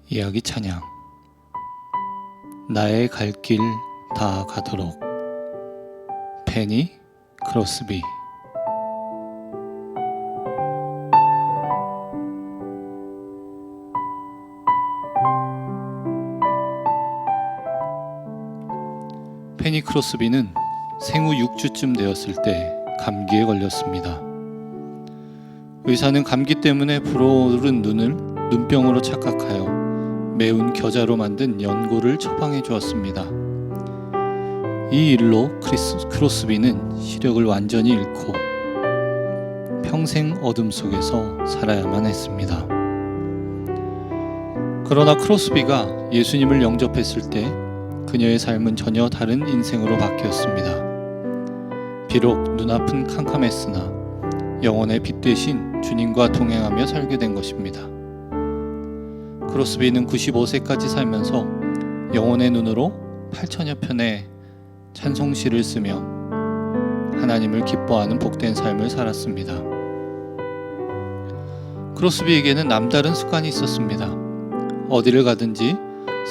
이야기 찬양. 나의 갈 길 다 가도록. 페니 크로스비. 페니 크로스비는 생후 6주쯤 되었을 때 감기에 걸렸습니다. 의사는 감기 때문에 불어오른 눈을 눈병으로 착각하여 매운 겨자로 만든 연고를 처방해 주었습니다. 이 일로 크로스비는 시력을 완전히 잃고 평생 어둠 속에서 살아야만 했습니다. 그러나 크로스비가 예수님을 영접했을 때 그녀의 삶은 전혀 다른 인생으로 바뀌었습니다. 비록 눈앞은 캄캄했으나 영혼의 빛 대신 주님과 동행하며 살게 된 것입니다. 크로스비는 95세까지 살면서 영혼의 눈으로 8천여 편의 찬송시를 쓰며 하나님을 기뻐하는 복된 삶을 살았습니다. 크로스비에게는 남다른 습관이 있었습니다. 어디를 가든지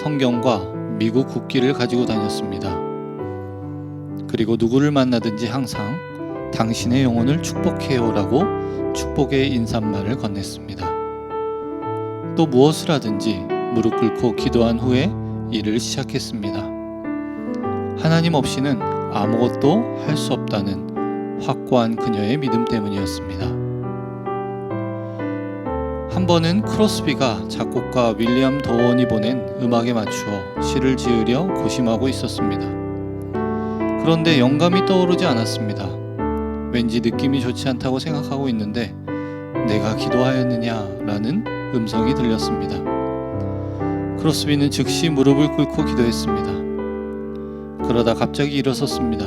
성경과 미국 국기를 가지고 다녔습니다. 그리고 누구를 만나든지 항상 당신의 영혼을 축복해요라고 축복의 인사말을 건넸습니다. 또 무엇을 하든지 무릎 꿇고 기도한 후에 일을 시작했습니다. 하나님 없이는 아무것도 할 수 없다는 확고한 그녀의 믿음 때문이었습니다. 한 번은 크로스비가 작곡가 윌리엄 더원이 보낸 음악에 맞추어 시를 지으려 고심하고 있었습니다. 그런데 영감이 떠오르지 않았습니다. 왠지 느낌이 좋지 않다고 생각하고 있는데 내가 기도하였느냐라는 음성이 들렸습니다. 크로스비는 즉시 무릎을 꿇고 기도했습니다. 그러다 갑자기 일어섰습니다.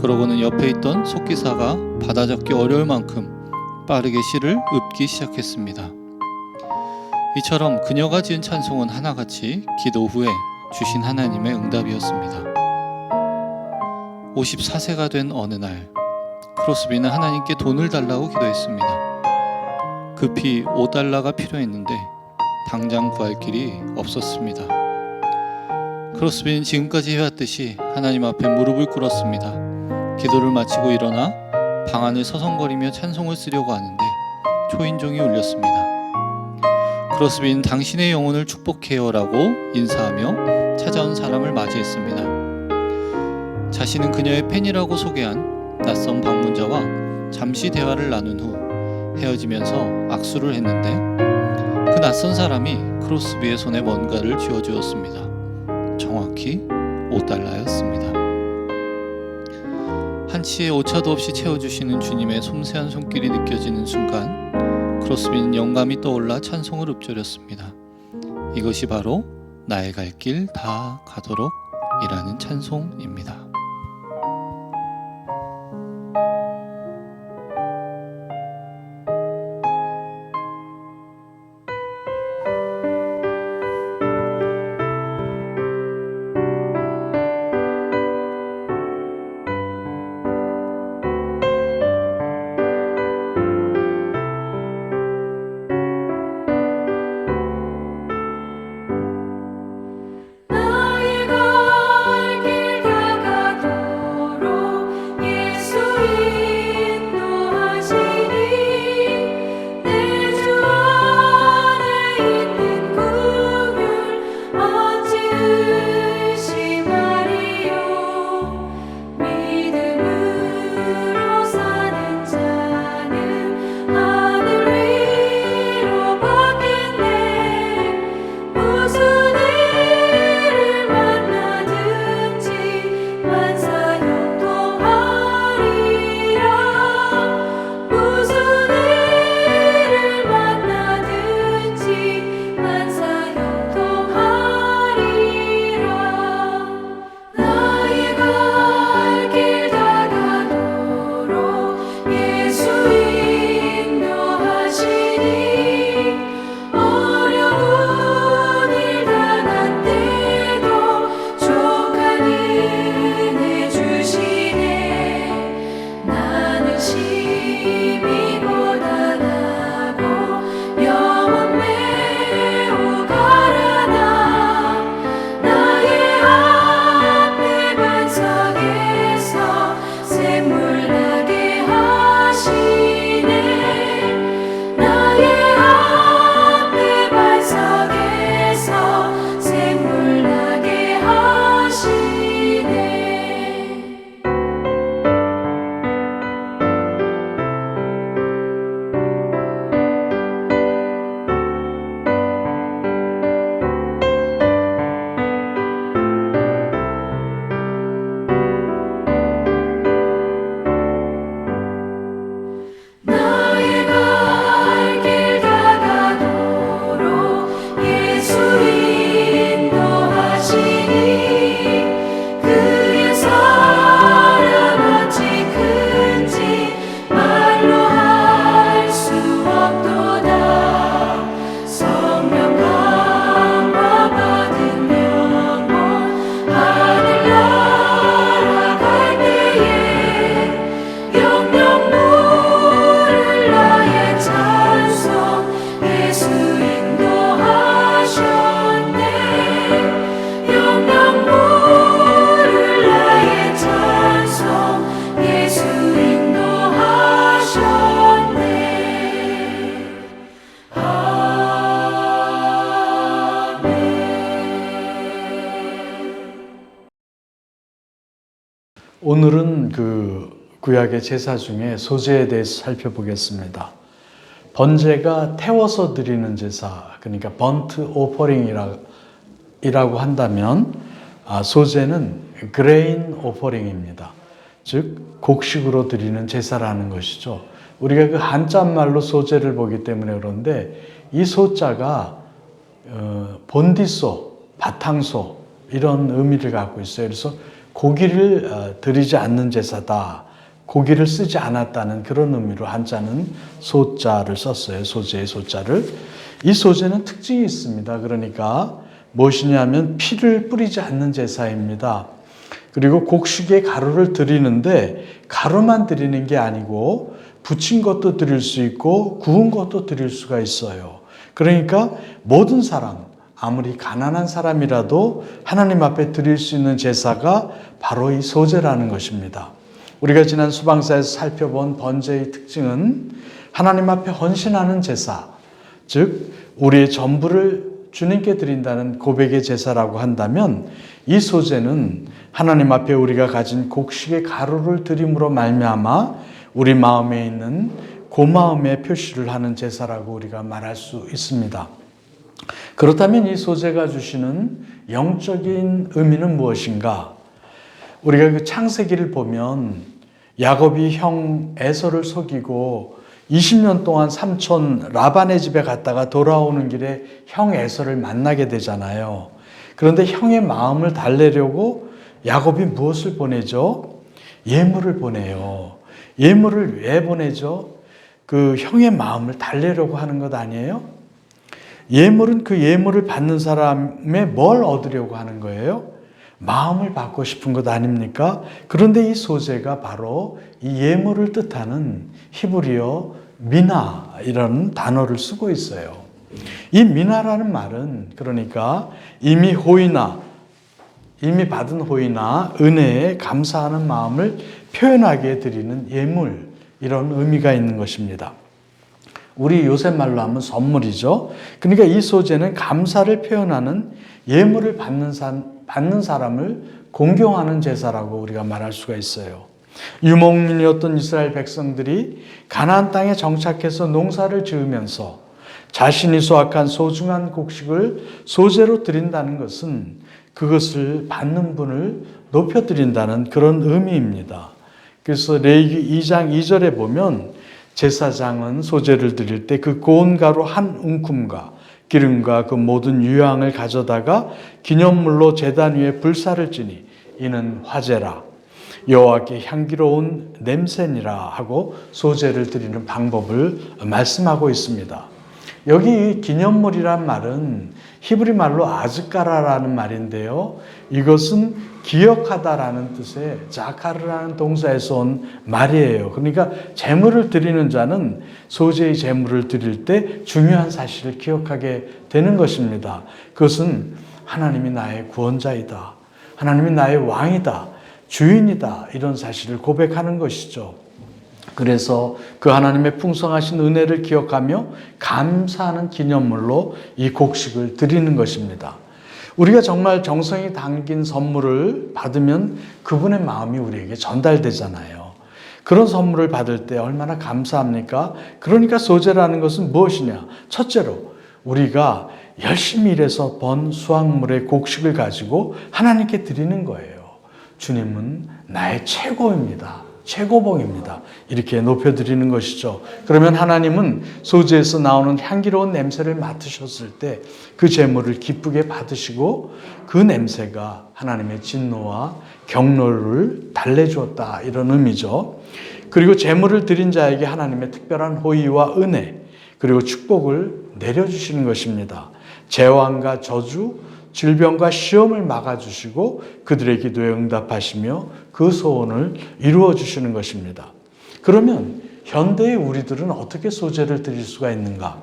그러고는 옆에 있던 속기사가 받아적기 어려울 만큼 빠르게 시를 읊기 시작했습니다. 이처럼 그녀가 지은 찬송은 하나같이 기도 후에 주신 하나님의 응답이었습니다. 54세가 된 어느 날 크로스비는 하나님께 돈을 달라고 기도했습니다. 급히 $5가 필요했는데 당장 구할 길이 없었습니다. 크로스비는 지금까지 해왔듯이 하나님 앞에 무릎을 꿇었습니다. 기도를 마치고 일어나 방 안을 서성거리며 찬송을 쓰려고 하는데 초인종이 울렸습니다. 크로스비는 당신의 영혼을 축복해요라고 인사하며 찾아온 사람을 맞이했습니다. 자신은 그녀의 팬이라고 소개한 낯선 방문자와 잠시 대화를 나눈 후 헤어지면서 악수를 했는데 그 낯선 사람이 크로스비의 손에 뭔가를 쥐어주었습니다. 정확히 $5였습니다. 한치의 오차도 없이 채워주시는 주님의 섬세한 손길이 느껴지는 순간 크로스비는 영감이 떠올라 찬송을 읊조렸습니다. 이것이 바로 나의 갈 길 다 가도록 이라는 찬송입니다. 나의 갈 길 다 오늘은 구약의 제사 중에 소제에 대해서 살펴보겠습니다. 번제가 태워서 드리는 제사, 그러니까 번트 오퍼링이라고 한다면 소제는 그레인 오퍼링입니다. 즉 곡식으로 드리는 제사라는 것이죠. 우리가 그 한자말로 소제를 보기 때문에 그런데 이 소자가 본디소, 바탕소 이런 의미를 갖고 있어요. 그래서 고기를 드리지 않는 제사다. 고기를 쓰지 않았다는 그런 의미로 한자는 소자를 썼어요. 소제의 소자를. 이 소제는 특징이 있습니다. 그러니까 무엇이냐면 피를 뿌리지 않는 제사입니다. 그리고 곡식에 가루를 드리는데 가루만 드리는 게 아니고 부친 것도 드릴 수 있고 구운 것도 드릴 수가 있어요. 그러니까 모든 사람, 아무리 가난한 사람이라도 하나님 앞에 드릴 수 있는 제사가 바로 이 소제라는 것입니다. 우리가 지난 수방사에서 살펴본 번제의 특징은 하나님 앞에 헌신하는 제사, 즉 우리의 전부를 주님께 드린다는 고백의 제사라고 한다면 이 소제는 하나님 앞에 우리가 가진 곡식의 가루를 드림으로 말미암아 우리 마음에 있는 고마움의 표시를 하는 제사라고 우리가 말할 수 있습니다. 그렇다면 이 소제가 주시는 영적인 의미는 무엇인가? 우리가 그 창세기를 보면 야곱이 형 에서를 속이고 20년 동안 삼촌 라반의 집에 갔다가 돌아오는 길에 형 에서를 만나게 되잖아요. 그런데 형의 마음을 달래려고 야곱이 무엇을 보내죠? 예물을 보내요. 예물을 왜 보내죠? 그 형의 마음을 달래려고 하는 것 아니에요? 예물은 그 예물을 받는 사람의 뭘 얻으려고 하는 거예요? 마음을 받고 싶은 것 아닙니까? 그런데 이 소제가 바로 이 예물을 뜻하는 히브리어 미나이라는 단어를 쓰고 있어요. 이 미나라는 말은 그러니까 이미 받은 호의나 은혜에 감사하는 마음을 표현하게 드리는 예물, 이런 의미가 있는 것입니다. 우리 요새 말로 하면 선물이죠. 그러니까 이 소제는 감사를 표현하는 예물을 받는 사람을 공경하는 제사라고 우리가 말할 수가 있어요. 유목민이었던 이스라엘 백성들이 가나안 땅에 정착해서 농사를 지으면서 자신이 수확한 소중한 곡식을 소제로 드린다는 것은 그것을 받는 분을 높여드린다는 그런 의미입니다. 그래서 레위기 2장 2절에 보면 제사장은 소제를 드릴 때 그 고운 가루 한 움큼과 기름과 그 모든 유향을 가져다가 기념물로 제단 위에 불사를 지니 이는 화제라 여호와께 향기로운 냄새니라 하고 소제를 드리는 방법을 말씀하고 있습니다. 여기 기념물이란 말은 히브리 말로 아즈까라라는 말인데요. 이것은 기억하다라는 뜻의 자카르라는 동사에서 온 말이에요. 그러니까 제물을 드리는 자는 소제의 제물을 드릴 때 중요한 사실을 기억하게 되는 것입니다. 그것은 하나님이 나의 구원자이다. 하나님이 나의 왕이다. 주인이다. 이런 사실을 고백하는 것이죠. 그래서 그 하나님의 풍성하신 은혜를 기억하며 감사하는 기념물로 이 곡식을 드리는 것입니다. 우리가 정말 정성이 담긴 선물을 받으면 그분의 마음이 우리에게 전달되잖아요. 그런 선물을 받을 때 얼마나 감사합니까? 그러니까 소제라는 것은 무엇이냐? 첫째로 우리가 열심히 일해서 번 수확물의 곡식을 가지고 하나님께 드리는 거예요. 주님은 나의 최고입니다. 최고봉입니다. 이렇게 높여드리는 것이죠. 그러면 하나님은 소제에서 나오는 향기로운 냄새를 맡으셨을 때 그 제물을 기쁘게 받으시고 그 냄새가 하나님의 진노와 경로를 달래주었다, 이런 의미죠. 그리고 제물을 드린 자에게 하나님의 특별한 호의와 은혜 그리고 축복을 내려주시는 것입니다. 재앙과 저주, 질병과 시험을 막아주시고 그들의 기도에 응답하시며 그 소원을 이루어 주시는 것입니다. 그러면 현대의 우리들은 어떻게 소제를 드릴 수가 있는가?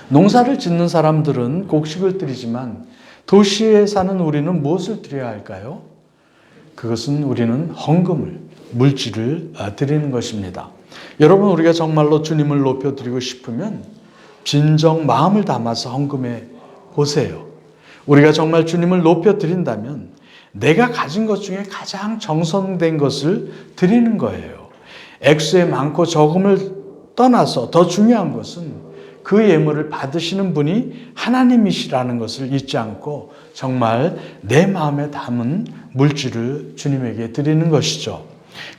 농사를 짓는 사람들은 곡식을 드리지만 도시에 사는 우리는 무엇을 드려야 할까요? 그것은 우리는 헌금을, 물질을 드리는 것입니다. 여러분, 우리가 정말로 주님을 높여드리고 싶으면 진정 마음을 담아서 헌금해 보세요. 우리가 정말 주님을 높여드린다면 내가 가진 것 중에 가장 정성된 것을 드리는 거예요. 액수의 많고 적음을 떠나서 더 중요한 것은 그 예물을 받으시는 분이 하나님이시라는 것을 잊지 않고 정말 내 마음에 담은 물질을 주님에게 드리는 것이죠.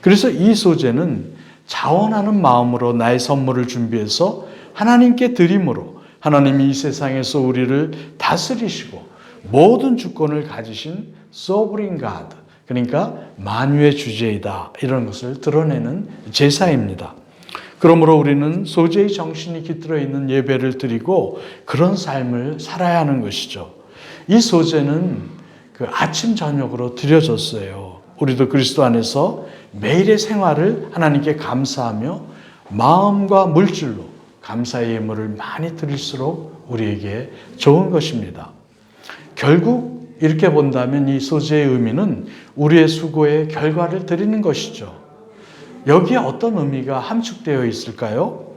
그래서 이 소재는 자원하는 마음으로 나의 선물을 준비해서 하나님께 드림으로 하나님이 이 세상에서 우리를 다스리시고 모든 주권을 가지신 Sovereign God, 그러니까 만유의 주제이다, 이런 것을 드러내는 제사입니다. 그러므로 우리는 소재의 정신이 깃들어 있는 예배를 드리고 그런 삶을 살아야 하는 것이죠. 이 소재는 그 아침 저녁으로 드려졌어요. 우리도 그리스도 안에서 매일의 생활을 하나님께 감사하며 마음과 물질로 감사의 예물을 많이 드릴수록 우리에게 좋은 것입니다. 결국 이렇게 본다면 이 소재의 의미는 우리의 수고의 결과를 드리는 것이죠. 여기에 어떤 의미가 함축되어 있을까요?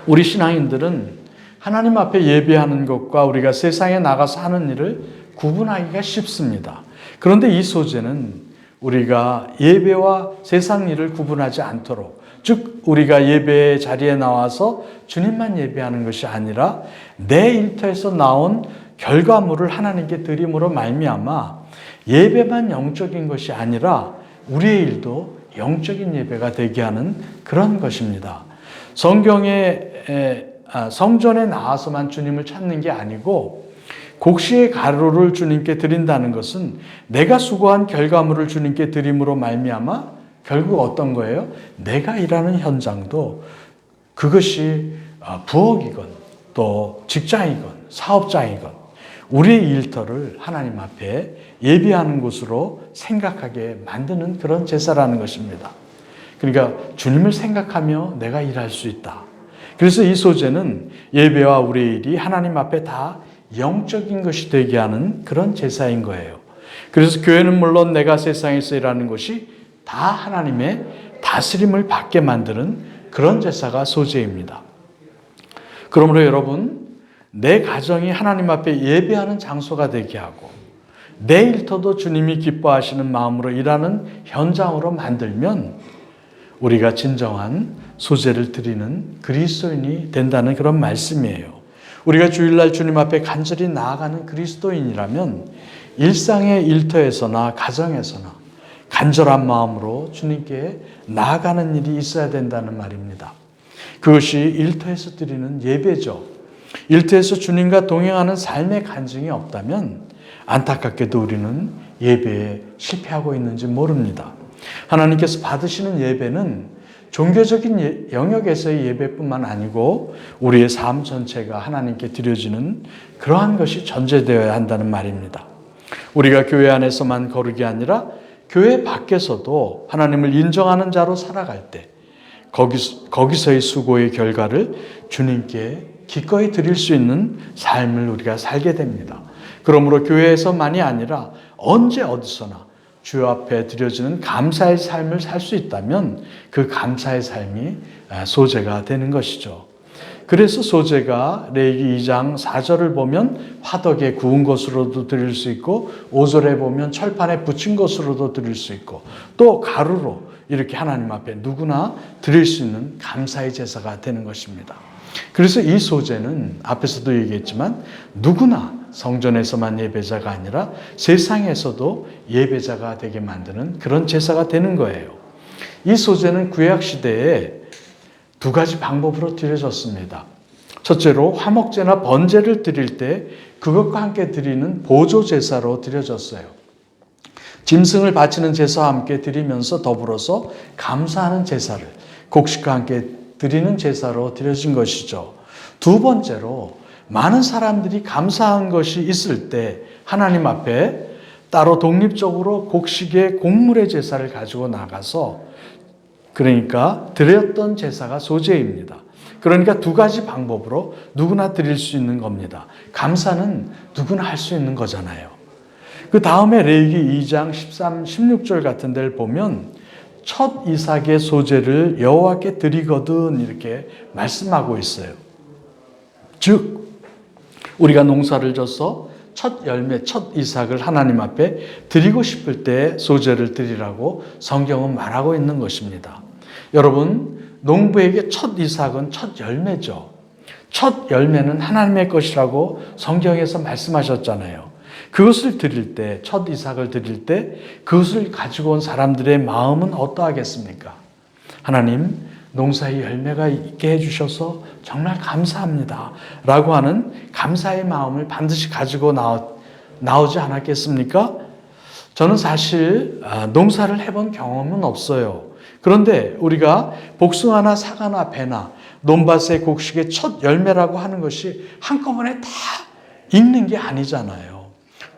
우리 신앙인들은 하나님 앞에 예배하는 것과 우리가 세상에 나가서 하는 일을 구분하기가 쉽습니다. 그런데 이 소재는 우리가 예배와 세상 일을 구분하지 않도록, 즉 우리가 예배 자리에 나와서 주님만 예배하는 것이 아니라 내 일터에서 나온 결과물을 하나님께 드림으로 말미암아 예배만 영적인 것이 아니라 우리의 일도 영적인 예배가 되게 하는 그런 것입니다. 성전에 나와서만 주님을 찾는 게 아니고 곡식의 가루를 주님께 드린다는 것은 내가 수고한 결과물을 주님께 드림으로 말미암아 결국 어떤 거예요? 내가 일하는 현장도 그것이 부엌이건 또 직장이건 사업장이건 우리의 일터를 하나님 앞에 예비하는 곳으로 생각하게 만드는 그런 제사라는 것입니다. 그러니까 주님을 생각하며 내가 일할 수 있다. 그래서 이 소재는 예배와 우리의 일이 하나님 앞에 다 영적인 것이 되게 하는 그런 제사인 거예요. 그래서 교회는 물론 내가 세상에서 일하는 것이 다 하나님의 다스림을 받게 만드는 그런 제사가 소재입니다. 그러므로 여러분, 내 가정이 하나님 앞에 예배하는 장소가 되게 하고 내 일터도 주님이 기뻐하시는 마음으로 일하는 현장으로 만들면 우리가 진정한 소재를 드리는 그리스도인이 된다는 그런 말씀이에요. 우리가 주일날 주님 앞에 간절히 나아가는 그리스도인이라면 일상의 일터에서나 가정에서나 간절한 마음으로 주님께 나아가는 일이 있어야 된다는 말입니다. 그것이 일터에서 드리는 예배죠. 일터에서 주님과 동행하는 삶의 간증이 없다면 안타깝게도 우리는 예배에 실패하고 있는지 모릅니다. 하나님께서 받으시는 예배는 종교적인 영역에서의 예배뿐만 아니고 우리의 삶 전체가 하나님께 드려지는 그러한 것이 전제되어야 한다는 말입니다. 우리가 교회 안에서만 거룩이 아니라 교회 밖에서도 하나님을 인정하는 자로 살아갈 때 거기서의 수고의 결과를 주님께 기꺼이 드릴 수 있는 삶을 우리가 살게 됩니다. 그러므로 교회에서만이 아니라 언제 어디서나 주 앞에 드려지는 감사의 삶을 살 수 있다면 그 감사의 삶이 소재가 되는 것이죠. 그래서 소재가 레위기 2장 4절을 보면 화덕에 구운 것으로도 드릴 수 있고 5절에 보면 철판에 붙인 것으로도 드릴 수 있고 또 가루로 이렇게 하나님 앞에 누구나 드릴 수 있는 감사의 제사가 되는 것입니다. 그래서 이 소재는 앞에서도 얘기했지만 누구나 성전에서만 예배자가 아니라 세상에서도 예배자가 되게 만드는 그런 제사가 되는 거예요. 이 소재는 구약시대에 두 가지 방법으로 드려졌습니다. 첫째로 화목제나 번제를 드릴 때 그것과 함께 드리는 보조제사로 드려졌어요. 짐승을 바치는 제사와 함께 드리면서 더불어서 감사하는 제사를 곡식과 함께 드리는 제사로 드려진 것이죠. 두 번째로 많은 사람들이 감사한 것이 있을 때 하나님 앞에 따로 독립적으로 곡식의 곡물의 제사를 가지고 나가서 그러니까 드렸던 제사가 소재입니다. 그러니까 두 가지 방법으로 누구나 드릴 수 있는 겁니다. 감사는 누구나 할 수 있는 거잖아요. 그 다음에 레위기 2장 13, 16절 같은 데를 보면 첫 이삭의 소재를 여호와께 드리거든 이렇게 말씀하고 있어요. 즉 우리가 농사를 져서 첫 열매, 첫 이삭을 하나님 앞에 드리고 싶을 때 소재를 드리라고 성경은 말하고 있는 것입니다. 여러분, 농부에게 첫 이삭은 첫 열매죠. 첫 열매는 하나님의 것이라고 성경에서 말씀하셨잖아요. 그것을 드릴 때, 첫 이삭을 드릴 때 그것을 가지고 온 사람들의 마음은 어떠하겠습니까? 하나님, 농사의 열매가 있게 해주셔서 정말 감사합니다 라고 하는 감사의 마음을 반드시 가지고 나오지 않았겠습니까? 저는 사실 농사를 해본 경험은 없어요. 그런데 우리가 복숭아나 사과나 배나 논밭의 곡식의 첫 열매라고 하는 것이 한꺼번에 다 익는 게 아니잖아요.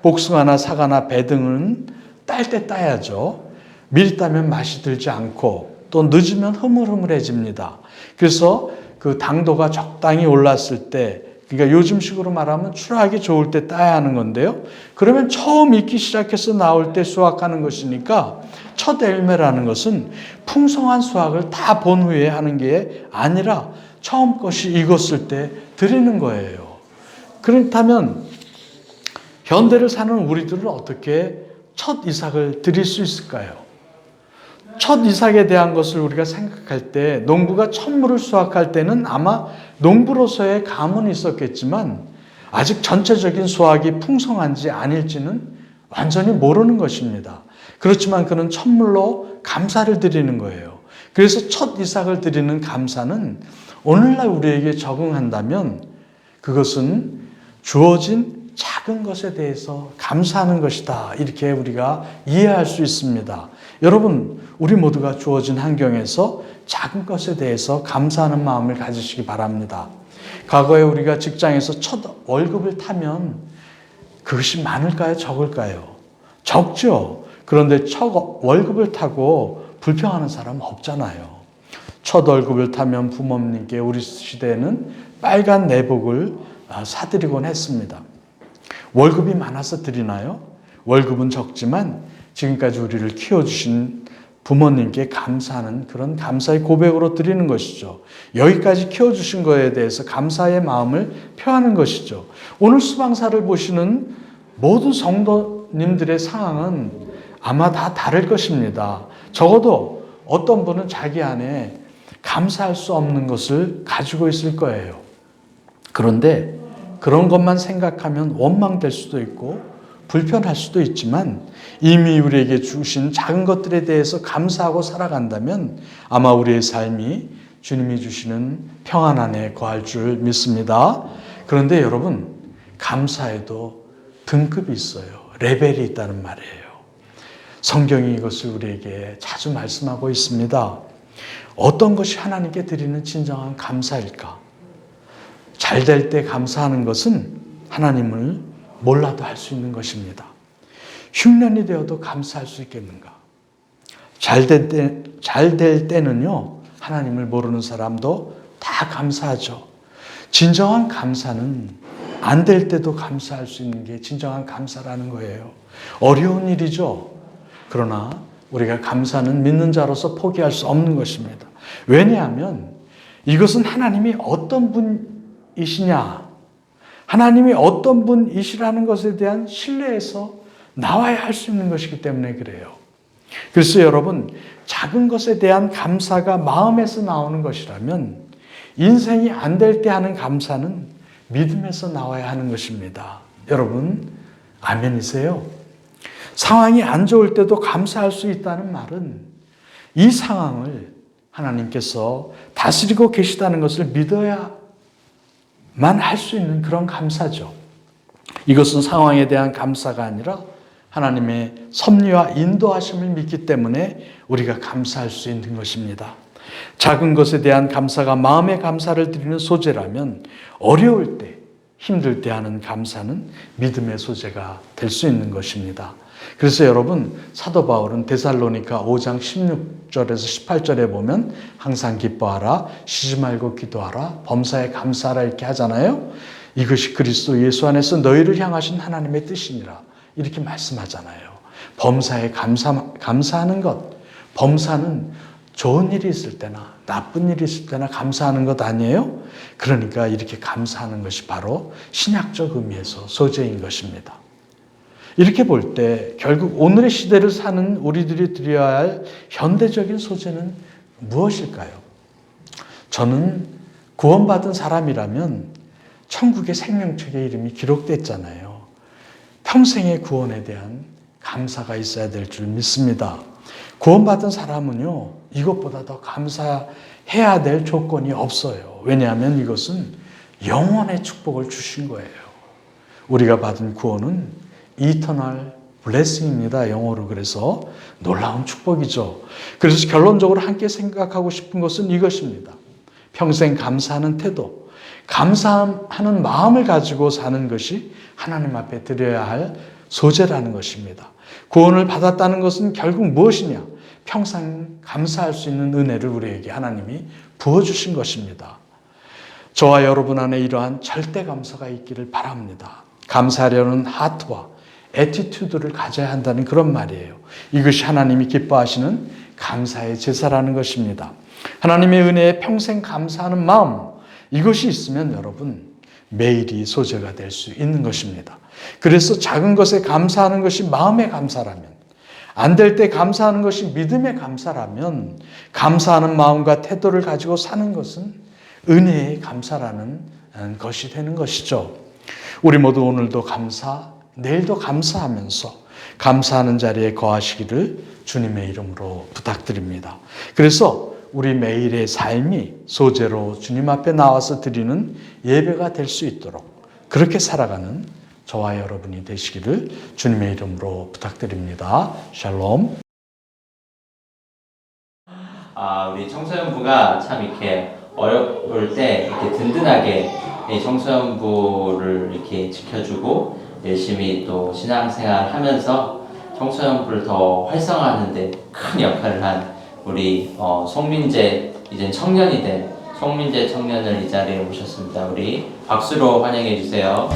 복숭아나 사과나 배 등은 딸 때 따야죠. 미리 따면 맛이 들지 않고 또 늦으면 흐물흐물해집니다. 그래서 그 당도가 적당히 올랐을 때, 그러니까 요즘식으로 말하면 출하하기 좋을 때 따야 하는 건데요. 그러면 처음 익기 시작해서 나올 때 수확하는 것이니까 첫 열매라는 것은 풍성한 수확을 다 본 후에 하는 게 아니라 처음 것이 익었을 때 드리는 거예요. 그렇다면 현대를 사는 우리들은 어떻게 첫 이삭을 드릴 수 있을까요? 첫 이삭에 대한 것을 우리가 생각할 때 농부가 첫물을 수확할 때는 아마 농부로서의 감은 있었겠지만 아직 전체적인 수확이 풍성한지 아닐지는 완전히 모르는 것입니다. 그렇지만 그는 첫물로 감사를 드리는 거예요. 그래서 첫 이삭을 드리는 감사는 오늘날 우리에게 적응한다면 그것은 주어진 작은 것에 대해서 감사하는 것이다. 이렇게 우리가 이해할 수 있습니다. 여러분, 우리 모두가 주어진 환경에서 작은 것에 대해서 감사하는 마음을 가지시기 바랍니다. 과거에 우리가 직장에서 첫 월급을 타면 그것이 많을까요? 적을까요? 적죠. 그런데 첫 월급을 타고 불평하는 사람은 없잖아요. 첫 월급을 타면 부모님께 우리 시대에는 빨간 내복을 사드리곤 했습니다. 월급이 많아서 드리나요? 월급은 적지만 지금까지 우리를 키워주신 부모님께 감사하는 그런 감사의 고백으로 드리는 것이죠. 여기까지 키워주신 것에 대해서 감사의 마음을 표하는 것이죠. 오늘 수방사를 보시는 모든 성도님들의 상황은 아마 다 다를 것입니다. 적어도 어떤 분은 자기 안에 감사할 수 없는 것을 가지고 있을 거예요. 그런데 그런 것만 생각하면 원망될 수도 있고 불편할 수도 있지만 이미 우리에게 주신 작은 것들에 대해서 감사하고 살아간다면 아마 우리의 삶이 주님이 주시는 평안 안에 거할 줄 믿습니다. 그런데 여러분, 감사에도 등급이 있어요. 레벨이 있다는 말이에요. 성경이 이것을 우리에게 자주 말씀하고 있습니다. 어떤 것이 하나님께 드리는 진정한 감사일까? 잘 될 때 감사하는 것은 하나님을 몰라도 할 수 있는 것입니다. 흉년이 되어도 감사할 수 있겠는가? 잘 될 때는요, 하나님을 모르는 사람도 다 감사하죠. 진정한 감사는 안 될 때도 감사할 수 있는 게 진정한 감사라는 거예요. 어려운 일이죠. 그러나 우리가 감사는 믿는 자로서 포기할 수 없는 것입니다. 왜냐하면 이것은 하나님이 어떤 분이시냐, 하나님이 어떤 분이시라는 것에 대한 신뢰에서 나와야 할 수 있는 것이기 때문에 그래요. 그래서 여러분, 작은 것에 대한 감사가 마음에서 나오는 것이라면 인생이 안 될 때 하는 감사는 믿음에서 나와야 하는 것입니다. 여러분, 아멘이세요? 상황이 안 좋을 때도 감사할 수 있다는 말은 이 상황을 하나님께서 다스리고 계시다는 것을 믿어야만 할 수 있는 그런 감사죠. 이것은 상황에 대한 감사가 아니라 하나님의 섭리와 인도하심을 믿기 때문에 우리가 감사할 수 있는 것입니다. 작은 것에 대한 감사가 마음의 감사를 드리는 소재라면 어려울 때, 힘들 때 하는 감사는 믿음의 소재가 될 수 있는 것입니다. 그래서 여러분, 사도 바울은 데살로니가 5장 16절에서 18절에 보면 항상 기뻐하라, 쉬지 말고 기도하라, 범사에 감사하라 이렇게 하잖아요. 이것이 그리스도 예수 안에서 너희를 향하신 하나님의 뜻이니라 이렇게 말씀하잖아요. 범사에 감사하는 것, 범사는 좋은 일이 있을 때나 나쁜 일이 있을 때나 감사하는 것 아니에요? 그러니까 이렇게 감사하는 것이 바로 신약적 의미에서 소재인 것입니다. 이렇게 볼 때 결국 오늘의 시대를 사는 우리들이 드려야 할 현대적인 소재는 무엇일까요? 저는 구원받은 사람이라면 천국의 생명책에 이름이 기록됐잖아요. 평생의 구원에 대한 감사가 있어야 될 줄 믿습니다. 구원받은 사람은요, 이것보다 더 감사해야 될 조건이 없어요. 왜냐하면 이것은 영원의 축복을 주신 거예요. 우리가 받은 구원은 이터널 블레싱입니다. 영어로. 그래서 놀라운 축복이죠. 그래서 결론적으로 함께 생각하고 싶은 것은 이것입니다. 평생 감사하는 태도, 감사하는 마음을 가지고 사는 것이 하나님 앞에 드려야 할 소재라는 것입니다. 구원을 받았다는 것은 결국 무엇이냐? 평생 감사할 수 있는 은혜를 우리에게 하나님이 부어주신 것입니다. 저와 여러분 안에 이러한 절대 감사가 있기를 바랍니다. 감사하려는 하트와 애티튜드를 가져야 한다는 그런 말이에요. 이것이 하나님이 기뻐하시는 감사의 제사라는 것입니다. 하나님의 은혜에 평생 감사하는 마음, 이것이 있으면 여러분 매일이 소재가 될 수 있는 것입니다. 그래서 작은 것에 감사하는 것이 마음의 감사라면, 안 될 때 감사하는 것이 믿음의 감사라면, 감사하는 마음과 태도를 가지고 사는 것은 은혜의 감사라는 것이 되는 것이죠. 우리 모두 오늘도 감사, 내일도 감사하면서 감사하는 자리에 거하시기를 주님의 이름으로 부탁드립니다. 그래서 우리 매일의 삶이 소재로 주님 앞에 나와서 드리는 예배가 될 수 있도록 그렇게 살아가는 저와 여러분이 되시기를 주님의 이름으로 부탁드립니다. 샬롬. 우리 청소년부가 참 이렇게 어려울 때 이렇게 든든하게 이 청소년부를 이렇게 지켜주고 열심히 또 신앙생활 하면서 청소년부를 더 활성화하는데 큰 역할을 한 우리 송민재, 이젠 청년이 된 송민재 청년을 이 자리에 모셨습니다. 우리 박수로 환영해 주세요.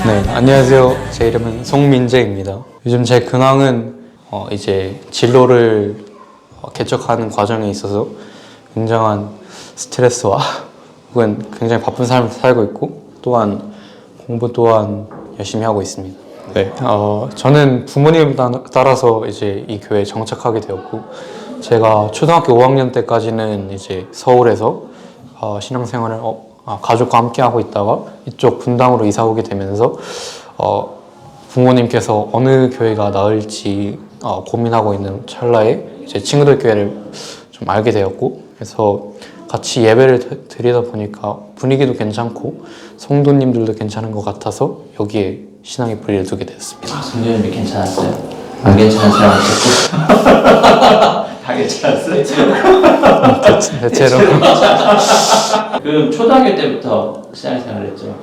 네, 안녕하세요. 제 이름은 송민재입니다. 요즘 제 근황은 이제 진로를 개척하는 과정에 있어서 굉장한 스트레스와 혹은 굉장히 바쁜 삶을 살고 있고, 또한 공부 또한 열심히 하고 있습니다. 네, 저는 부모님 따라서 이제 이 교회에 정착하게 되었고, 제가 초등학교 5학년 때까지는 이제 서울에서 신앙생활을 가족과 함께 하고 있다가 이쪽 분당으로 이사 오게 되면서 부모님께서 어느 교회가 나을지 고민하고 있는 찰나에 제 친구들 교회를 좀 알게 되었고, 그래서 같이 예배를 드리다 보니까 분위기도 괜찮고 성도님들도 괜찮은 것 같아서 여기에 신앙의 뿌리를 두게 되었습니다. 성도님이 괜찮았어요? 안 괜찮은 사람 없었고? 다 괜찮았어요? 대체로. 그럼 초등학교 때부터 신앙생활을 했죠?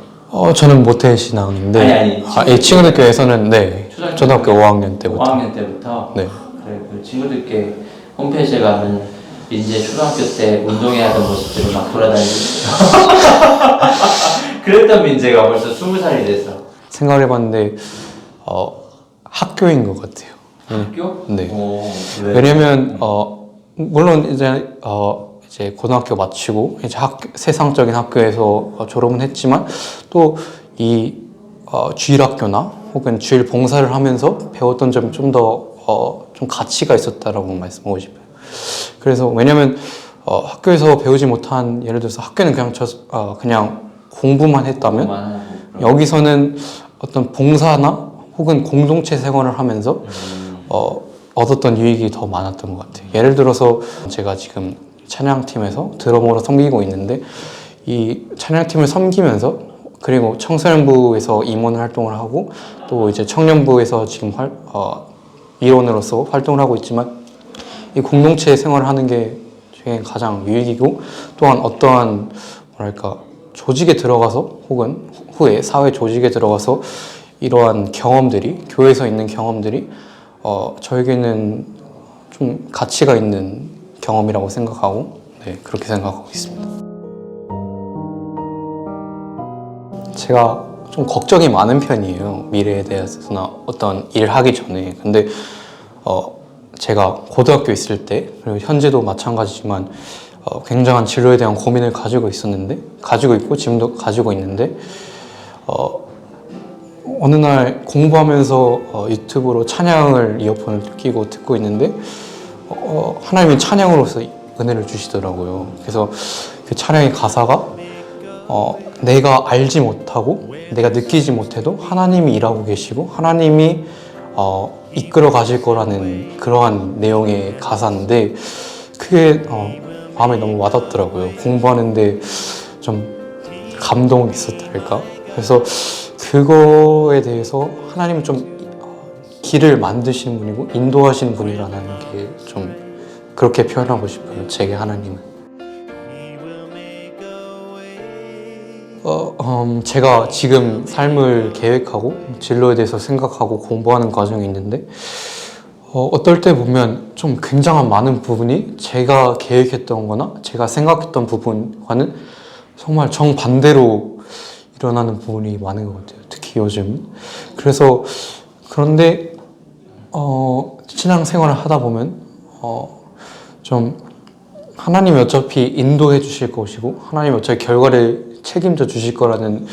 저는 모태 신앙인데, 이 친구들 교회에서는 네, 초등학교 5학년 때부터. 5학년 때부터? 네. 그래, 그 친구들께 홈페이지에 가면 이제 초등학교 때 운동회 하던 모습들을 막 돌아다니고 그랬던 민재가 벌써 20살이 돼서 생각을 해봤는데 학교인 것 같아요. 학교? 네. 왜? 왜냐면 물론 이제 고등학교 마치고 이제 세상적인 학교에서 졸업은 했지만 또 이 주일 학교나 혹은 주일 봉사를 하면서 배웠던 점이 좀 더 좀 가치가 있었다라고 말씀하고 싶어요. 그래서 왜냐면 학교에서 배우지 못한, 예를 들어서 학교는 그냥 공부만 했다면 여기서는 어떤 봉사나 혹은 공동체 생활을 하면서 얻었던 유익이 더 많았던 것 같아요. 예를 들어서 제가 지금 찬양팀에서 드러머로 섬기고 있는데, 이 찬양팀을 섬기면서 그리고 청소년부에서 임원 활동을 하고 또 이제 청년부에서 지금 일원으로서 활동을 하고 있지만, 이 공동체 생활을 하는 게 저에게 가장 유익이고, 또한 어떠한 조직에 들어가서 혹은 후에 사회 조직에 들어가서 이러한 경험들이, 교회에서 있는 경험들이 저에게는 좀 가치가 있는 경험이라고 생각하고, 네, 그렇게 생각하고 있습니다. 제가 좀 걱정이 많은 편이에요. 미래에 대해서나 어떤 일 하기 전에. 근데 제가 고등학교 있을 때, 그리고 현재도 마찬가지지만 굉장한 진로에 대한 고민을 가지고 있고 지금도 가지고 있는데 어느 날 공부하면서 유튜브로 찬양을 이어폰을 끼고 듣고 있는데 하나님이 찬양으로서 은혜를 주시더라고요. 그래서 그 찬양의 가사가 내가 알지 못하고 내가 느끼지 못해도 하나님이 일하고 계시고 하나님이 이끌어 가실 거라는 그러한 내용의 가사인데 그게 마음에 너무 와닿더라고요. 공부하는데 좀 감동이 있었달까? 그래서 그거에 대해서 하나님은 좀 길을 만드시는 분이고 인도하시는 분이라는 게 좀 그렇게 표현하고 싶어요. 제게 하나님은. 제가 지금 삶을 계획하고 진로에 대해서 생각하고 공부하는 과정이 있는데 어떨 때 보면 좀 굉장한 많은 부분이 제가 계획했던 거나 제가 생각했던 부분과는 정말 정반대로 일어나는 부분이 많은 것 같아요. 특히 요즘. 그래서 그런데 신앙생활을 하다 보면 좀 하나님이 어차피 인도해 주실 것이고 하나님이 어차피 결과를 책임져 주실 거라는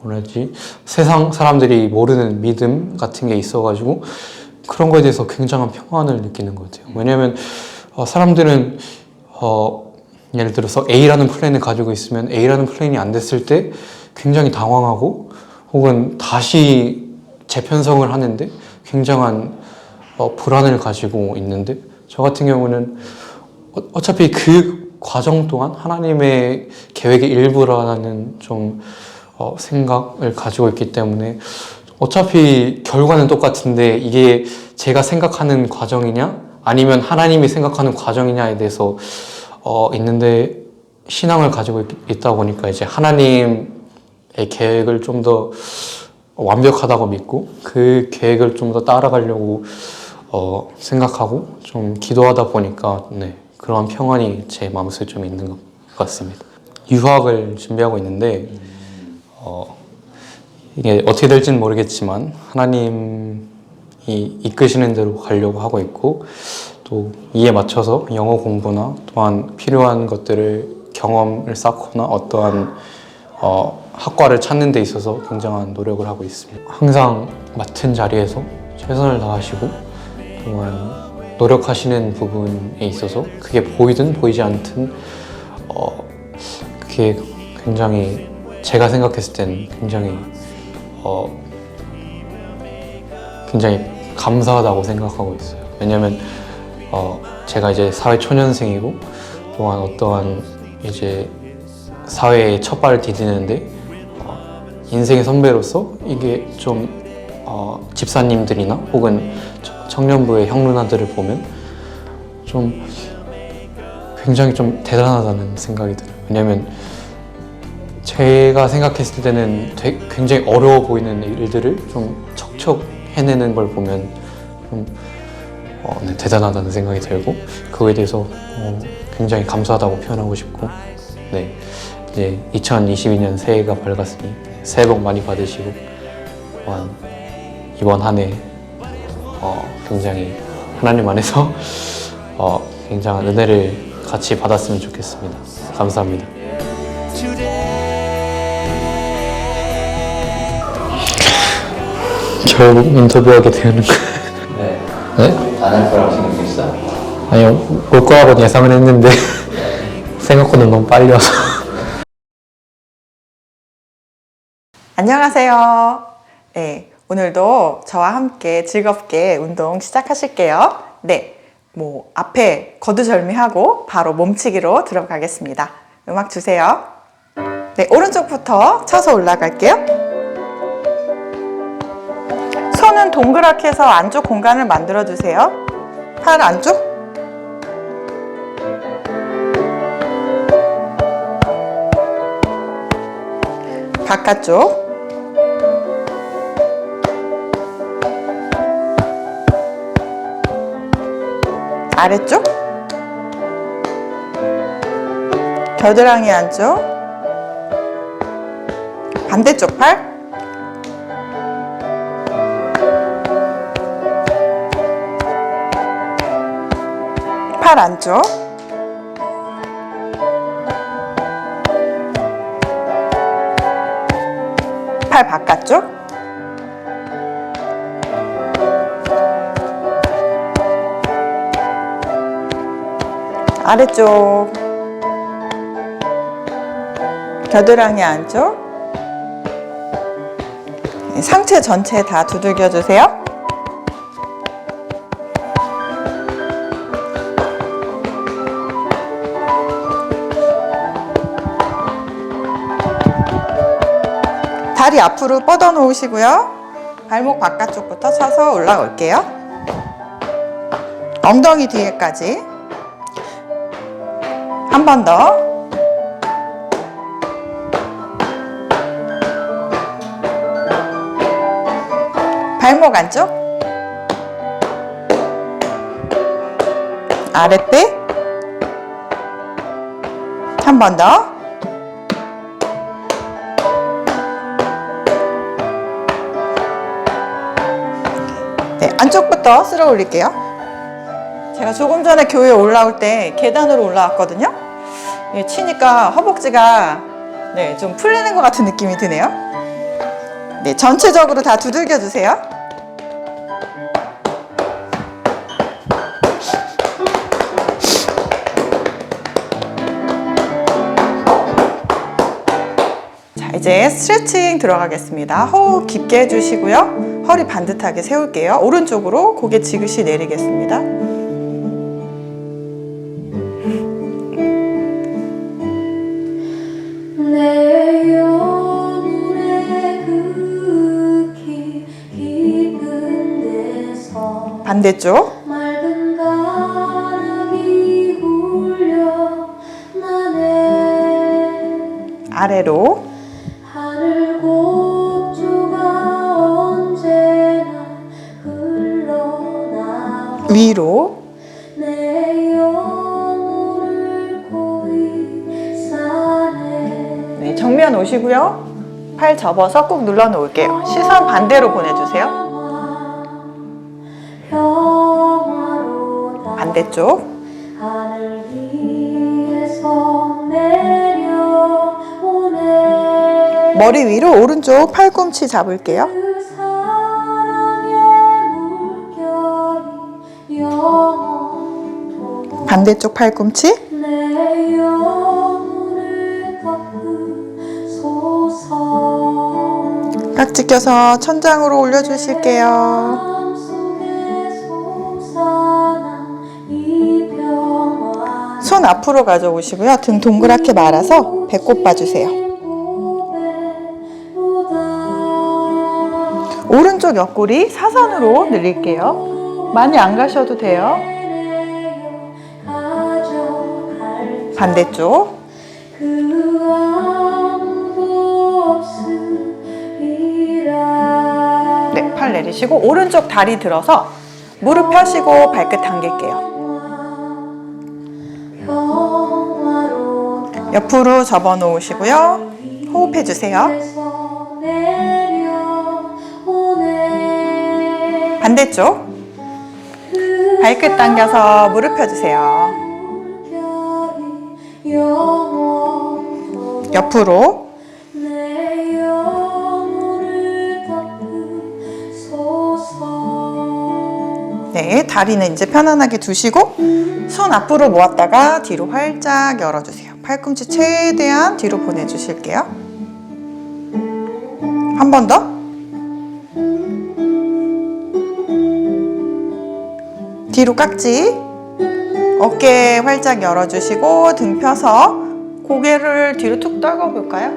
뭐라지 세상 사람들이 모르는 믿음 같은 게 있어가지고 그런 거에 대해서 굉장한 평안을 느끼는 것 같아요. 왜냐하면 사람들은 예를 들어서 A라는 플랜을 가지고 있으면 A라는 플랜이 안 됐을 때 굉장히 당황하고 혹은 다시 재편성을 하는데 굉장한 불안을 가지고 있는데 저 같은 경우는 어차피 그 과정 동안 하나님의 계획의 일부라는 좀 생각을 가지고 있기 때문에 어차피 결과는 똑같은데 이게 제가 생각하는 과정이냐 아니면 하나님이 생각하는 과정이냐에 대해서 있는데 신앙을 가지고 있다 보니까 이제 하나님의 계획을 좀 더 완벽하다고 믿고 그 계획을 좀 더 따라가려고 생각하고 좀 기도하다 보니까 네, 그런 평안이 제 마음속에 좀 있는 것 같습니다. 유학을 준비하고 있는데 이게 어떻게 될지는 모르겠지만 하나님이 이끄시는 대로 가려고 하고 있고 또 이에 맞춰서 영어 공부나 또한 필요한 것들을 경험을 쌓거나 어떠한 학과를 찾는 데 있어서 굉장한 노력을 하고 있습니다. 항상 맡은 자리에서 최선을 다하시고 또한 노력하시는 부분에 있어서 그게 보이든 보이지 않든 그게 굉장히 제가 생각했을 땐 굉장히 감사하다고 생각하고 있어요. 왜냐면 제가 이제 사회 초년생이고 또한 어떠한 이제 사회에 첫 발을 디디는데 인생의 선배로서 이게 좀 집사님들이나 혹은 청년부의 형 누나들을 보면 좀 굉장히 좀 대단하다는 생각이 들어요. 왜냐면 제가 생각했을 때는 굉장히 어려워 보이는 일들을 좀 척척 해내는 걸 보면 좀 네, 대단하다는 생각이 들고 그거에 대해서 굉장히 감사하다고 표현하고 싶고 네, 이제 2022년 새해가 밝았으니 새해 복 많이 받으시고 또한 이번 한 해 굉장히 하나님 안에서 굉장한 은혜를 같이 받았으면 좋겠습니다. 감사합니다. 결국 인터뷰하게 되는 거예요. 네. 네? 안 할 거라고 생각했어? 아니요, 올 거라고 예상을 했는데 생각보다 너무 빨리 와서. 안녕하세요. 네, 오늘도 저와 함께 즐겁게 운동 시작하실게요. 네, 앞에 거두절미하고 바로 몸치기로 들어가겠습니다. 음악 주세요. 네, 오른쪽부터 쳐서 올라갈게요. 손은 동그랗게 해서 안쪽 공간을 만들어 주세요. 팔 안쪽. 바깥쪽. 아래쪽. 겨드랑이 안쪽. 반대쪽 팔. 팔 안쪽, 팔 바깥쪽, 아래쪽, 겨드랑이 안쪽, 상체 전체 다 두들겨 주세요. 다리 앞으로 뻗어 놓으시고요. 발목 바깥쪽부터 쳐서 올라올게요. 엉덩이 뒤에까지. 한 번 더. 발목 안쪽. 아랫배. 한 번 더. 네, 안쪽부터 쓸어 올릴게요. 제가 조금 전에 교회에 올라올 때 계단으로 올라왔거든요. 치니까 허벅지가 좀 풀리는 것 같은 느낌이 드네요. 네, 전체적으로 다 두들겨 주세요. 자, 이제 스트레칭 들어가겠습니다. 호흡 깊게 해주시고요. 허리 반듯하게 세울게요. 오른쪽으로 고개 지그시 내리겠습니다. 내 영혼의 극히 깊은 데서 반대쪽. 맑은 가락이 울려 나네. 아래로. 하늘 곡조가 언제나 흘러나와 위로. 내 영혼을 고이 싸네. 네, 정면 오시고요. 팔 접어서 꾹 눌러 놓을게요. 시선 반대로 보내주세요. 반대쪽. 하늘 위에서 내려오네. 머리 위로 오른쪽 팔꿈치 잡을게요. 그 사랑의 물결이 영원토록 반대쪽 팔꿈치. 내 영혼을 덮으소서. 깍지 껴서 천장으로 올려주실게요. 마음속에 솟아난 이 평화. 손 앞으로 가져오시고요. 등 동그랗게 말아서 배꼽 봐주세요. 오른쪽 옆구리 사선으로 늘릴게요. 많이 안 가셔도 돼요. 반대쪽. 그 아무도 없으리라. 네, 팔 내리시고 오른쪽 다리 들어서 무릎 펴시고 발끝 당길게요. 평화로다. 옆으로 접어 놓으시고요. 호흡해 주세요. 내려오네. 반대쪽. 발끝 당겨서 무릎 펴 주세요. 영원토록 옆으로. 내 영혼을 덮으소서. 네, 다리는 이제 편안하게 두시고 손 앞으로 모았다가 뒤로 활짝 열어주세요. 팔꿈치 최대한 뒤로 보내주실게요. 한 번 더. 뒤로 깍지. 어깨 활짝 열어주시고 등 펴서 고개를 뒤로 툭 떨궈 볼까요?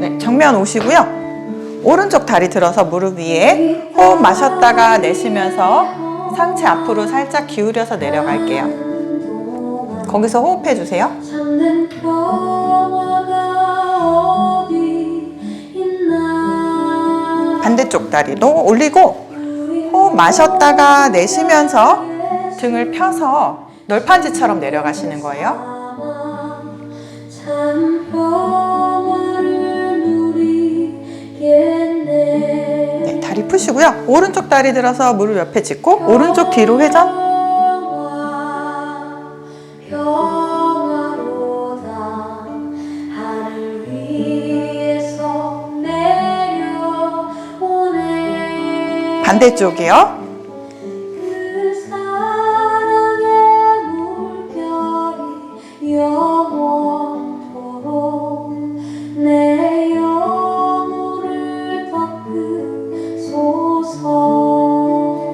네, 정면 오시고요. 오른쪽 다리 들어서 무릎 위에 호흡 마셨다가 내쉬면서 상체 앞으로 살짝 기울여서 내려갈게요. 거기서 호흡해 주세요. 참된 평화가 어디 있나. 반대쪽 다리도 올리고 호흡 마셨다가 내쉬면서 등을 펴서 널판지처럼 내려가시는 거예요. 참 평화를 누리겠네. 네, 다리 오시고요. 오른쪽 다리 들어서 무릎 옆에 짚고 오른쪽 뒤로 회전. 평화로다 하늘 위에서 내려오네. 반대쪽이요. 그 사랑의 물결이 영원토록 내 영혼을 덮으소서.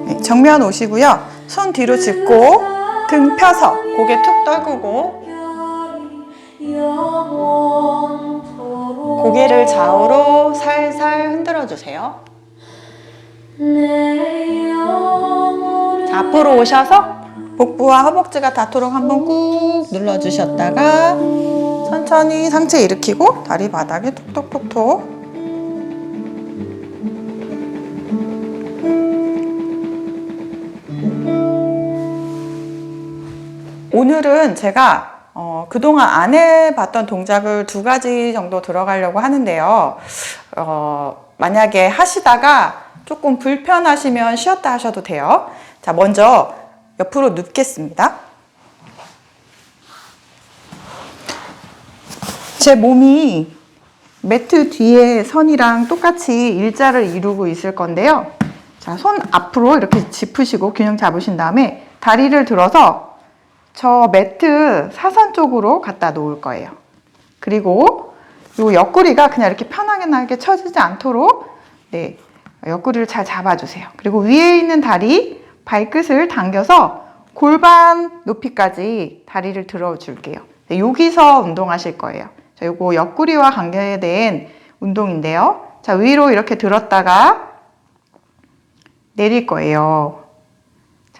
네, 정면 오시고요. 손 뒤로 짚고 등 펴서 고개 툭 떨구고 고개를 좌우로 살살 흔들어 주세요. 자, 앞으로 오셔서 복부와 허벅지가 닿도록 한번 꾹 눌러 주셨다가 천천히 상체 일으키고 다리 바닥에 톡톡톡톡. 오늘은 제가 그동안 안 해봤던 동작을 2가지 정도 들어가려고 하는데요. 만약에 하시다가 조금 불편하시면 쉬었다 하셔도 돼요. 자, 먼저 옆으로 눕겠습니다. 제 몸이 매트 뒤에 선이랑 똑같이 일자를 이루고 있을 건데요. 자, 손 앞으로 이렇게 짚으시고 균형 잡으신 다음에 다리를 들어서 저 매트 사선 쪽으로 갖다 놓을 거예요. 그리고 이 옆구리가 그냥 이렇게 편하게 처지지 않도록 네, 옆구리를 잘 잡아주세요. 그리고 위에 있는 다리 발끝을 당겨서 골반 높이까지 다리를 들어줄게요. 네, 여기서 운동하실 거예요. 자, 요거 옆구리와 관계된 운동인데요. 자, 위로 이렇게 들었다가 내릴 거예요.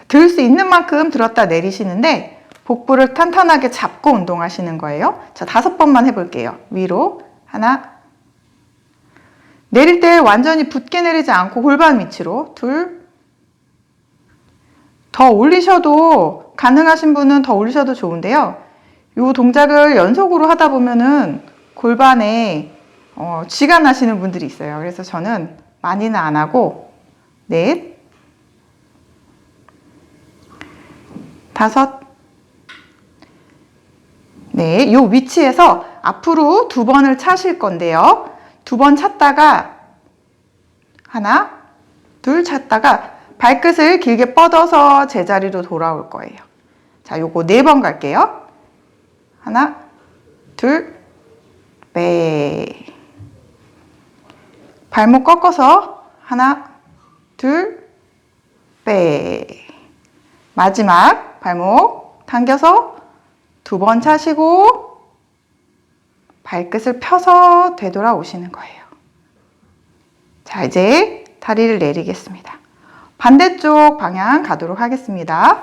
들 수 있는 만큼 들었다 내리시는데 복부를 탄탄하게 잡고 운동하시는 거예요. 자, 5번만 해볼게요. 위로 하나, 내릴 때 완전히 붙게 내리지 않고 골반 위치로 둘, 더 올리셔도 가능하신 분은 더 올리셔도 좋은데요. 이 동작을 연속으로 하다 보면은 골반에 쥐가 나시는 분들이 있어요. 그래서 저는 많이는 안 하고 넷, 5, 네, 이 위치에서 앞으로 2번을 차실 건데요. 2번 찼다가 하나, 둘 찼다가 발끝을 길게 뻗어서 제자리로 돌아올 거예요. 자, 요거 4번 갈게요. 하나, 둘, 빼. 발목 꺾어서 하나, 둘, 빼. 마지막 발목 당겨서 2번 차시고 발끝을 펴서 되돌아오시는 거예요. 자, 이제 다리를 내리겠습니다. 반대쪽 방향 가도록 하겠습니다.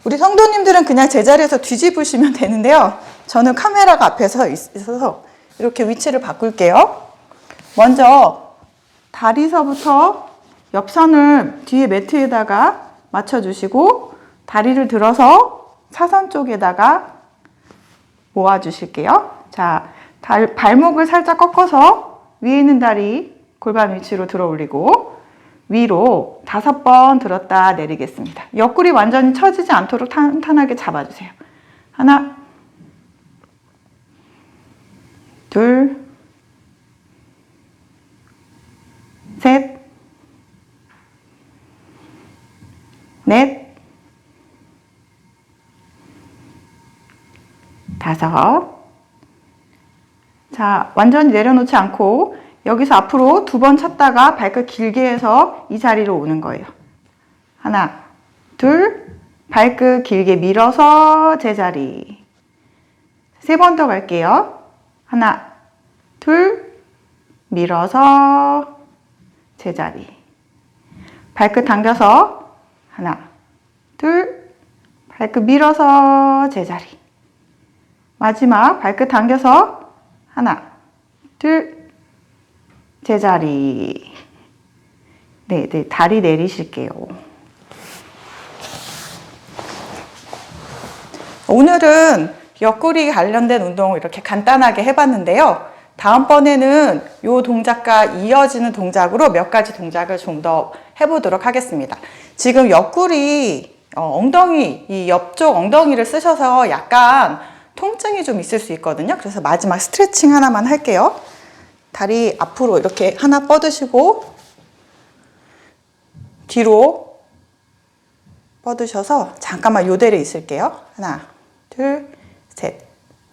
우리 성도님들은 그냥 제자리에서 뒤집으시면 되는데요. 저는 카메라가 앞에서 있어서 이렇게 위치를 바꿀게요. 먼저 다리서부터 옆선을 뒤에 매트에다가 맞춰주시고 다리를 들어서 사선 쪽에다가 모아주실게요. 자, 발목을 살짝 꺾어서 위에 있는 다리 골반 위치로 들어 올리고 위로 5번 들었다 내리겠습니다. 옆구리 완전히 처지지 않도록 탄탄하게 잡아주세요. 하나, 둘, 셋, 넷, 5. 자, 완전히 내려놓지 않고 여기서 앞으로 2번 찼다가 발끝 길게 해서 이 자리로 오는 거예요. 하나, 둘, 발끝 길게 밀어서 제자리. 3번 더 갈게요. 하나, 둘, 밀어서 제자리. 발끝 당겨서 하나, 둘, 발끝 밀어서 제자리. 마지막 발끝 당겨서 하나, 둘, 제자리. 네, 다리 내리실게요. 오늘은 옆구리 관련된 운동을 이렇게 간단하게 해봤는데요. 다음번에는 이 동작과 이어지는 동작으로 몇 가지 동작을 좀 더 해보도록 하겠습니다. 지금 옆구리, 엉덩이, 이 옆쪽 엉덩이를 쓰셔서 약간 통증이 좀 있을 수 있거든요. 그래서 마지막 스트레칭 하나만 할게요. 다리 앞으로 이렇게 하나 뻗으시고 뒤로 뻗으셔서 잠깐만 요대로 있을게요. 하나, 둘, 셋,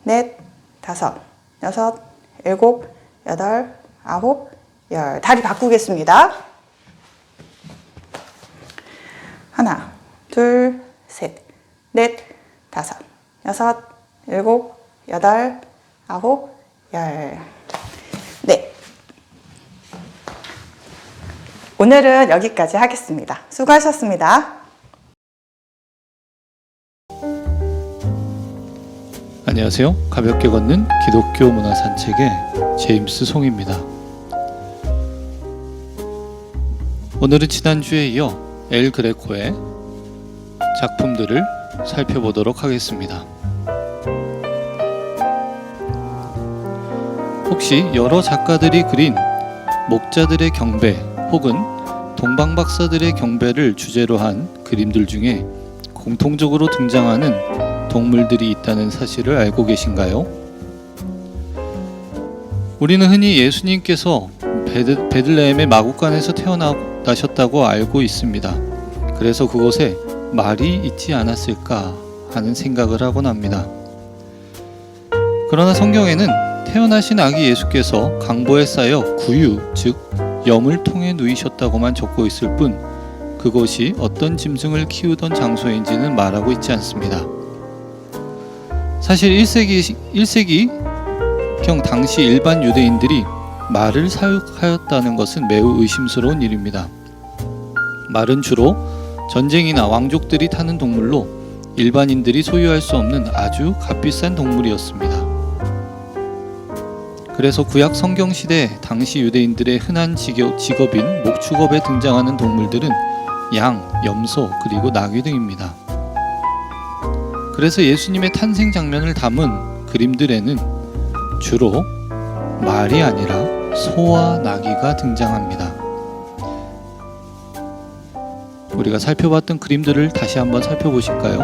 넷, 다섯, 여섯, 일곱, 여덟, 아홉, 열. 다리 바꾸겠습니다. 하나, 둘, 셋, 넷, 다섯, 여섯, 일곱, 여덟, 아홉, 열. 네. 오늘은 여기까지 하겠습니다. 수고하셨습니다. 안녕하세요. 가볍게 걷는 기독교 문화 산책의 제임스 송입니다. 오늘은 지난주에 이어 엘 그레코의 작품들을 살펴보도록 하겠습니다. 혹시 여러 작가들이 그린 목자들의 경배 혹은 동방박사들의 경배를 주제로 한 그림들 중에 공통적으로 등장하는 동물들이 있다는 사실을 알고 계신가요? 우리는 흔히 예수님께서 베들레헴의 마구간에서 태어나셨다고 알고 있습니다. 그래서 그곳에 말이 있지 않았을까 하는 생각을 하곤 합니다. 그러나 성경에는 태어나신 아기 예수께서 강보에 쌓여 구유, 즉 염을 통해 누이셨다고만 적고 있을 뿐 그것이 어떤 짐승을 키우던 장소인지는 말하고 있지 않습니다. 사실 1세기경 당시 일반 유대인들이 말을 사육하였다는 것은 매우 의심스러운 일입니다. 말은 주로 전쟁이나 왕족들이 타는 동물로 일반인들이 소유할 수 없는 아주 값비싼 동물이었습니다. 그래서 구약 성경 시대 당시 유대인들의 흔한 직업인 목축업에 등장하는 동물들은 양, 염소, 그리고 나귀 등입니다. 그래서 예수님의 탄생 장면을 담은 그림들에는 주로 말이 아니라 소와 나귀가 등장합니다. 우리가 살펴봤던 그림들을 다시 한번 살펴보실까요?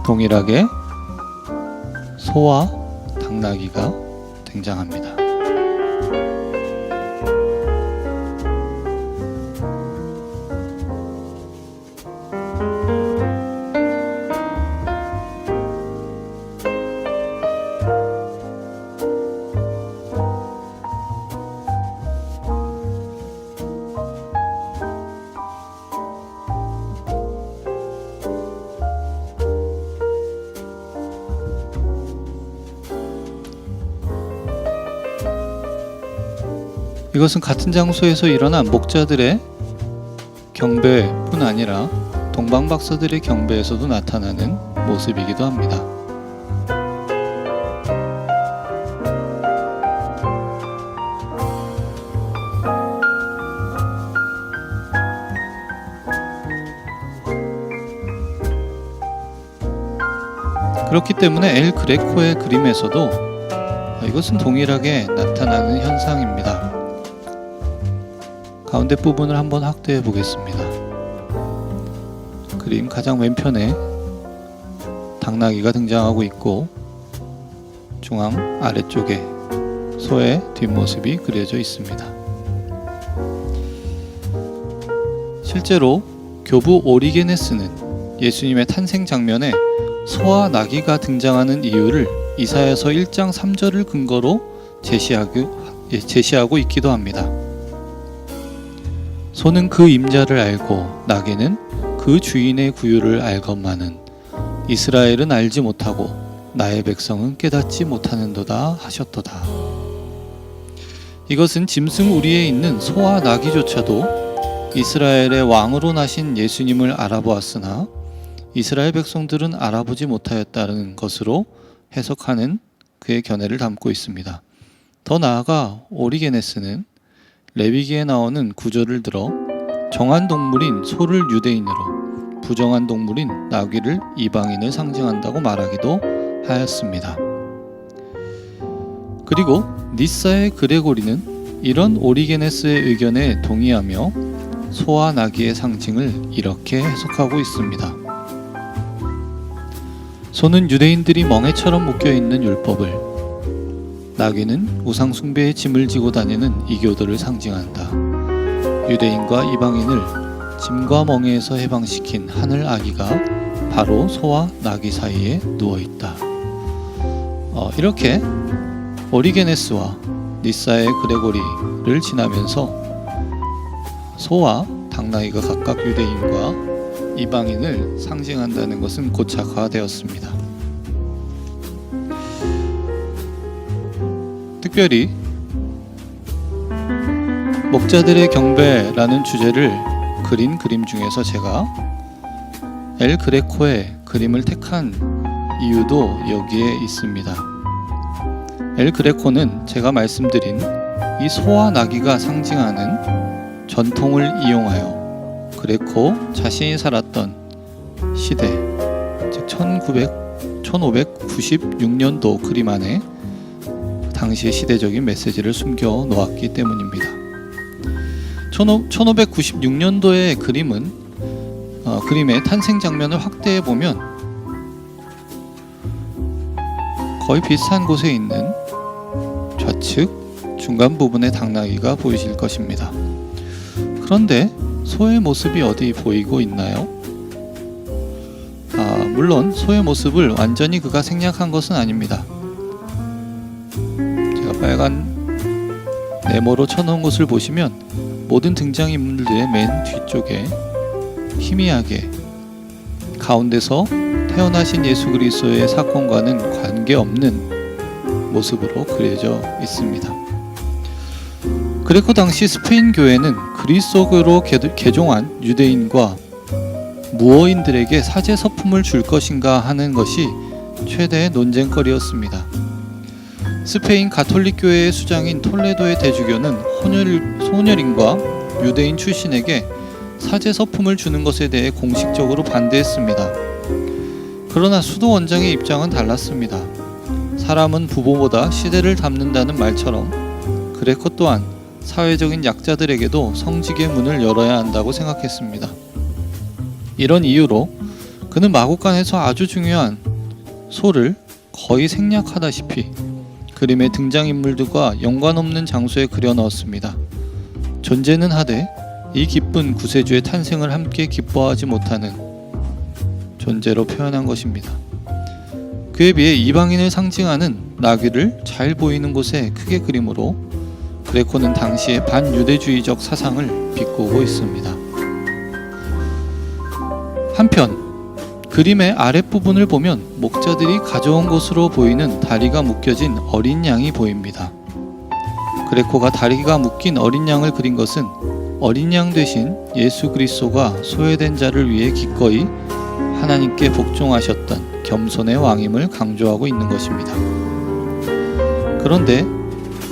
동일하게 소와 당나귀가 등장합니다. 이것은 같은 장소에서 일어난 목자들의 경배뿐 아니라 동방박사들의 경배에서도 나타나는 모습이기도 합니다. 그렇기 때문에 엘 그레코의 그림에서도 이것은 동일하게 나타나는 현상입니다. 가운데 부분을 한번 확대해 보겠습니다. 그림 가장 왼편에 당나귀가 등장하고 있고 중앙 아래쪽에 소의 뒷모습이 그려져 있습니다. 실제로 교부 오리게네스는 예수님의 탄생 장면에 소와 나귀가 등장하는 이유를 이사야서 1장 3절을 근거로 제시하고 있기도 합니다. 소는 그 임자를 알고 나귀는 그 주인의 구유를 알건만은 이스라엘은 알지 못하고 나의 백성은 깨닫지 못하는도다 하셨도다. 이것은 짐승 우리에 있는 소와 나귀조차도 이스라엘의 왕으로 나신 예수님을 알아보았으나 이스라엘 백성들은 알아보지 못하였다는 것으로 해석하는 그의 견해를 담고 있습니다. 더 나아가 오리게네스는 레위기에 나오는 구절을 들어 정한 동물인 소를 유대인으로 부정한 동물인 나귀를 이방인을 상징한다고 말하기도 하였습니다. 그리고 니사의 그레고리는 이런 오리게네스의 의견에 동의하며 소와 나귀의 상징을 이렇게 해석하고 있습니다. 소는 유대인들이 멍에처럼 묶여있는 율법을, 나귀는 우상 숭배의 짐을 지고 다니는 이교도를 상징한다. 유대인과 이방인을 짐과 멍에에서 해방시킨 하늘 아기가 바로 소와 나귀 사이에 누워있다. 이렇게 오리게네스와 니사의 그레고리를 지나면서 소와 당나귀가 각각 유대인과 이방인을 상징한다는 것은 고착화되었습니다. 특별히 목자들의 경배라는 주제를 그린 그림 중에서 제가 엘 그레코의 그림을 택한 이유도 여기에 있습니다. 엘 그레코는 제가 말씀드린 이 소와 나귀가 상징하는 전통을 이용하여 그레코 자신이 살았던 시대, 즉 1596년도 그림 안에 당시의 시대적인 메시지를 숨겨 놓았기 때문입니다. 1596년도의 그림은 그림의 탄생 장면을 확대해 보면 거의 비슷한 곳에 있는 좌측 중간 부분의 당나귀가 보이실 것입니다. 그런데 소의 모습이 어디 보이고 있나요? 물론 소의 모습을 완전히 그가 생략한 것은 아닙니다. 제가 빨간 네모로 쳐놓은 것을 보시면 모든 등장인물들의 맨 뒤쪽에 희미하게 가운데서 태어나신 예수 그리스도의 사건과는 관계없는 모습으로 그려져 있습니다. 그레코 당시 스페인 교회는 그리스도교로 개종한 유대인과 무어인들에게 사제 서품을 줄 것인가 하는 것이 최대의 논쟁거리였습니다. 스페인 가톨릭 교회의 수장인 톨레도의 대주교는 혼혈인과 유대인 출신에게 사제 서품을 주는 것에 대해 공식적으로 반대했습니다. 그러나 수도 원장의 입장은 달랐습니다. 사람은 부모보다 시대를 담는다는 말처럼 그레코 또한 사회적인 약자들에게도 성직의 문을 열어야 한다고 생각했습니다. 이런 이유로 그는 마국간에서 아주 중요한 소를 거의 생략하다시피 그림의 등장인물들과 연관없는 장소에 그려 넣었습니다. 존재는 하되 이 기쁜 구세주의 탄생을 함께 기뻐하지 못하는 존재로 표현한 것입니다. 그에 비해 이방인을 상징하는 나귀를 잘 보이는 곳에 크게 그림으로 그레코는 당시의 반유대주의적 사상을 비꼬고 있습니다. 한편 그림의 아랫부분을 보면 목자들이 가져온 것으로 보이는 다리가 묶여진 어린 양이 보입니다. 그레코가 다리가 묶인 어린 양을 그린 것은 어린 양 대신 예수 그리스도가 소외된 자를 위해 기꺼이 하나님께 복종하셨던 겸손의 왕임을 강조하고 있는 것입니다. 그런데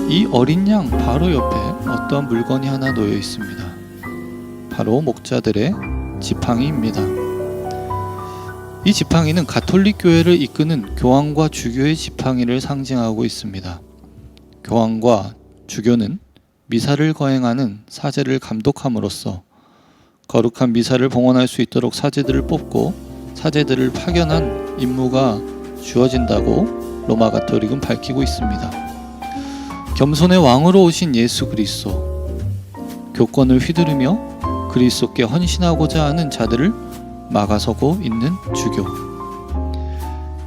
이 어린 양 바로 옆에 어떠한 물건이 하나 놓여 있습니다. 바로 목자들의 지팡이입니다. 이 지팡이는 가톨릭 교회를 이끄는 교황과 주교의 지팡이를 상징하고 있습니다. 교황과 주교는 미사를 거행하는 사제를 감독함으로써 거룩한 미사를 봉헌할 수 있도록 사제들을 뽑고 사제들을 파견한 임무가 주어진다고 로마 가톨릭은 밝히고 있습니다. 겸손의 왕으로 오신 예수 그리스도, 교권을 휘두르며 그리스도께 헌신하고자 하는 자들을 막아서고 있는 주교.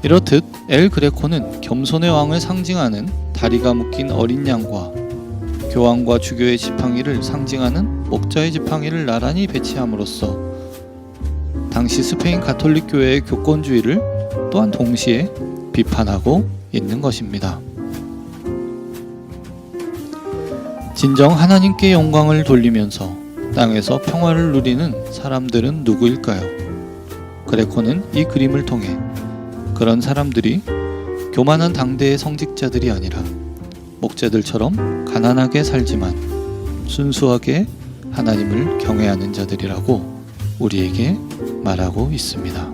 이렇듯 엘 그레코는 겸손의 왕을 상징하는 다리가 묶인 어린 양과 교황과 주교의 지팡이를 상징하는 목자의 지팡이를 나란히 배치함으로써 당시 스페인 가톨릭 교회의 교권주의를 또한 동시에 비판하고 있는 것입니다. 진정 하나님께 영광을 돌리면서 땅에서 평화를 누리는 사람들은 누구일까요? 그레코는 이 그림을 통해 그런 사람들이 교만한 당대의 성직자들이 아니라 목자들처럼 가난하게 살지만 순수하게 하나님을 경외하는 자들이라고 우리에게 말하고 있습니다.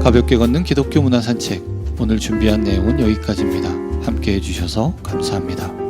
가볍게 걷는 기독교 문화 산책, 오늘 준비한 내용은 여기까지입니다. 함께 해주셔서 감사합니다.